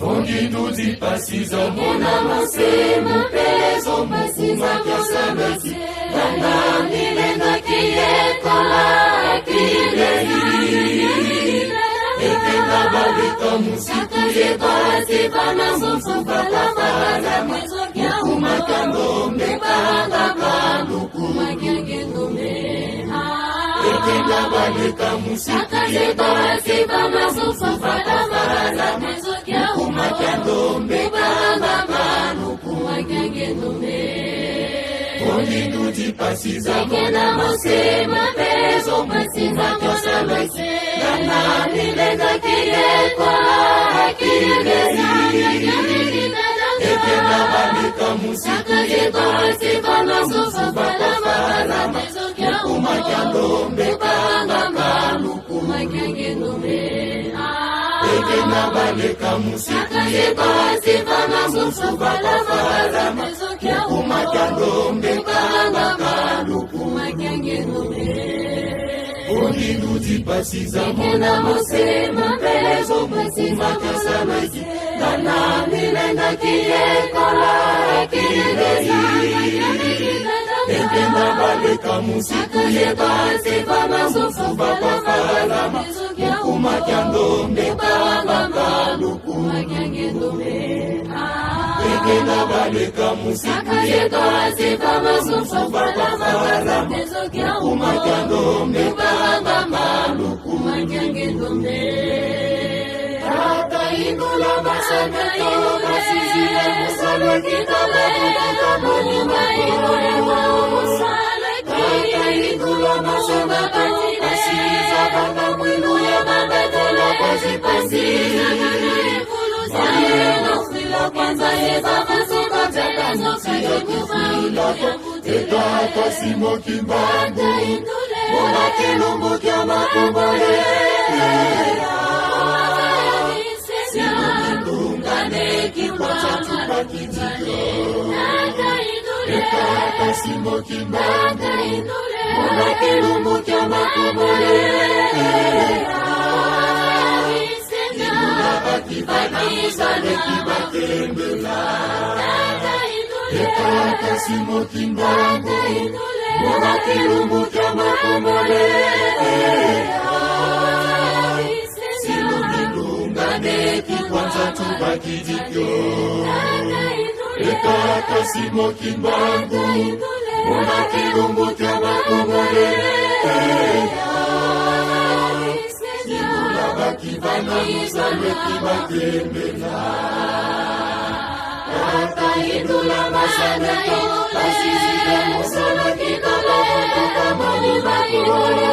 Ongiduzi pasiza mona masemo peso masima kasamasi Nana nilenga kiyekola kilei Ekenga balika musiku yebasi Bana mufu balafala Mukumakando mbekanga kaluku Ekenga balika musiku yebasi Bana mufu balafala Mukumakando mbekanga kaluku Ongiduzi pasiza mona masema peso masima kasamasi Nana nilenga kiyekola kilei Ekena balika musiku yebasi Bana mufu balafala Mukumakando mbekanga kaluku Ekena balika musiku yebasi Bana mufu balafala Mukumakando mbekanga kaluku Ongiduzi pasiza mona masema peso masima kasamasi Nana nilenga kiyekola kilei Ekena balika musiku yebasi Bana mufu balafala Mukumakando mbekanga kaluku Ekena balika musiku yebasi Bana mufu balafala Mukumakando mbekanga kaluku Tata indula masangato Basizi ya musala kitala Kukamani maikolewa musala Tata indula masangato Basiza bana mwilu ya babetola Pasi Mayena fila kwanza yeba Kusuka jaka nusiya kufila Tata simo kimbanda Mona kilumbu kya makumbole Sinungane kiwacha tupakitiko Ekaka simo kimbanda Mona kilumbu kya makumbole Sinungaba kibana musale kibakembela Ekaka simo kimbanda Mona kilumbu kya makumbole Sinungane kikwanza tubakijikyo Ekaka simo kimbangu Mona kilumbu kya makumbole Sinungaba kibana musale kibakembela Tata indula masangato Basizi ya musala kitala Kukamani makumbole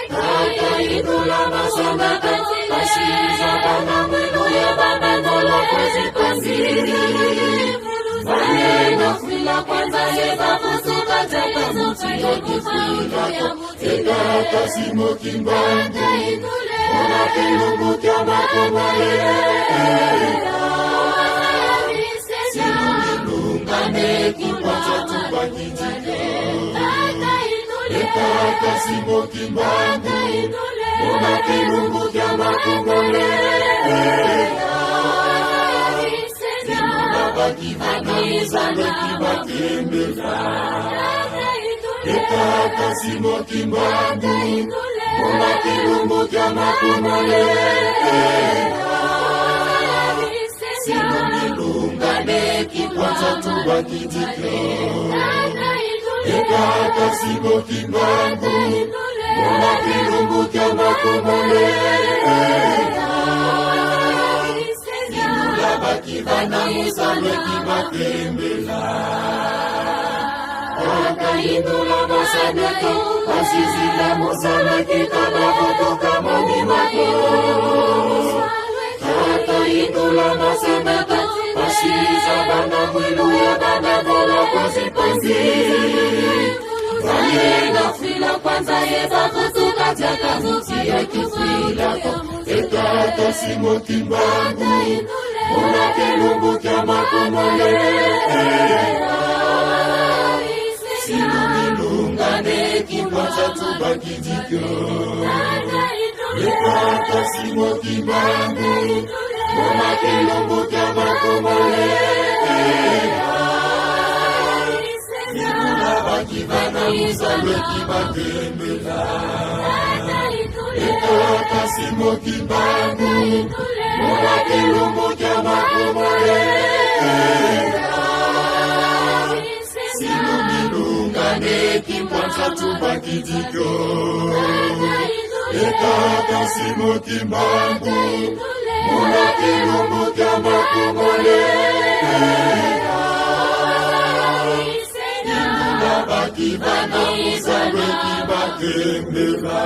Tata indula masangato Basiza bana mwilu ya babetola Pasi Mayena fila kwanza yeba Kusuka jaka nusiya kufila Ekaka simo kimbanda Mona kilumbu kya makumbole Sinungane kikwacha tubakijiko Ekaka simo kimbanda Mona kilumbu kya makumbole Sinungaba kibana musale kibakembela Ekaka simo kimbanda Mona kilumbu kya makumbole Sinungane kikwacha tubakijiko Ekaka simo kimbanda Mona kilumbu kya makumbole Sinungaba kibana musale kibakembela Tata indula masangato Basizi ya musala kitala Kukamani makumbole Tata indula masangato Basiza bana mwilu ya babetola Pasi Mayena fila kwanza yeba Kusuka jaka nusiya kufila Ekaka simo kimbanda Mona kilumbu kya makumbole Sinungane kikwacha tubakijiko Ekata simo kimbangu muna kilumbu kya makomolea Nibuna bakibana musalwe kibakembela Ekata simo kimbangu muna kilumbu kya makomolea Sino milungane kimwanza tubakidiko Ekata simo kimbangu muna kilumbu kya makomolea Nibuna bakibana musalwe kibakembela